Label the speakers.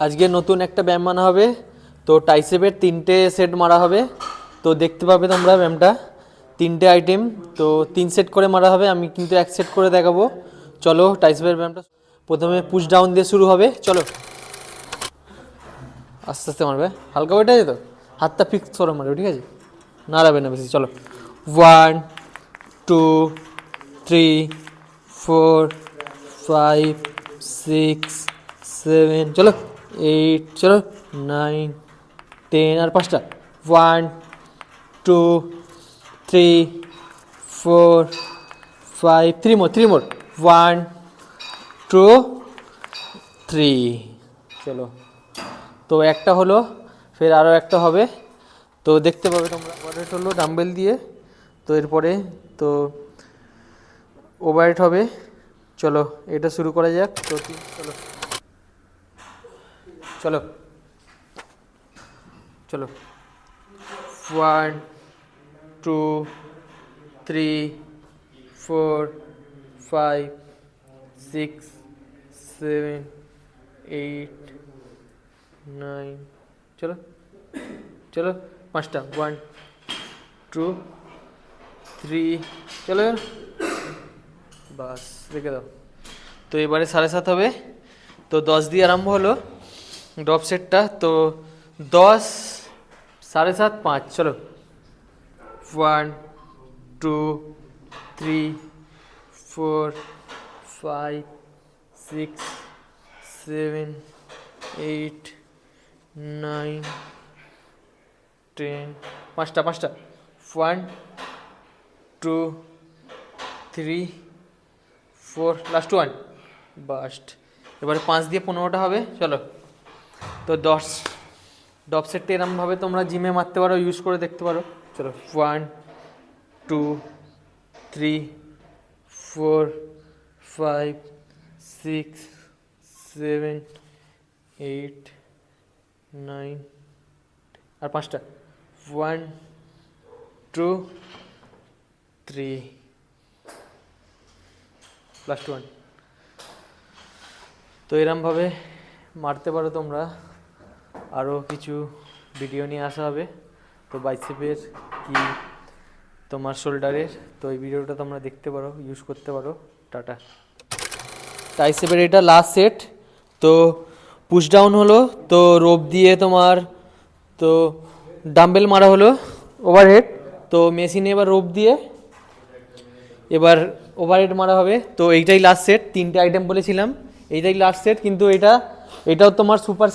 Speaker 1: আজকে নতুন একটা ব্যায়াম মানা হবে। তো ট্রাইসেপের 3টে সেট মারা হবে। তো দেখতে পাবে তোমরা ব্যায়ামটা, 3টে আইটেম, তো 3 সেট করে মারা হবে। আমি কিন্তু 1 সেট করে দেখাবো। চলো ট্রাইসেপের ব্যায়ামটা প্রথমে পুশ ডাউন দিয়ে শুরু হবে। চলো আস্তে আস্তে মারবে, হালকা ওইটা যেত, হাতটা ফিক্স করে মারবে, ঠিক আছে, নাড়াবে না বেশি। চলো 1 2 3 4 5 6 7, চলো 8, চলো 9 10, আর 5টা 1 2 3 4 5, 3 more 1 2 3, চলো। তো একটা হলো, ফের আরও একটা হবে। তো দেখতে পাবে তোমরা। ওভারহেড হলো ডাম্বেল দিয়ে। তো এরপরে তো ওভারহেড হবে। চলো এটা শুরু করা যাক। তো চলো চলো চলো 1 2 3 4 5 6 7 8 9, চলো চলো 5টা 1 2 3, চলো বাস রেখে দাও। তো এবারে 7.5 হবে। তো 10 দিয়ে আরম্ভ হলো ড্রপ সেটটা। তো 10 7.5 5, চলো 1 2 3 4 5 6 7 8 9 10, 5টা 1 2 3 4, লাস্ট 1, বাস্ট। এবারে 5 দিয়ে 15টা হবে। চলো তো 10 ডপ সেটটা এরমভাবে তোমরা জিমে মারতে পারো, ইউজ করে দেখতে পারো। চলো 1 2 3 4 5 6 7 8 9, আর 5টা 1 2 3, লাস্ট 1। তো এরমভাবে মারতে পারো তোমরা। আরও কিছু ভিডিও নিয়ে আসা হবে। তো বাইসেপের কি তোমার শোল্ডারের, তো এই ভিডিওটা তোমরা দেখতে পারো, ইউজ করতে পারো। টাটা। ট্রাইসেপের এটা লাস্ট সেট। তো পুশ ডাউন হলো, তো রোপ দিয়ে তোমার তো ডাম্বেল মারা হলো ওভারহেড। তো মেশিনে এবার রোপ দিয়ে এবার ওভারহেড মারা হবে। তো এইটাই লাস্ট সেট, 3টে আইটেম বলেছিলাম, এইটাই লাস্ট সেট। কিন্তু এটাও তোমার সুপার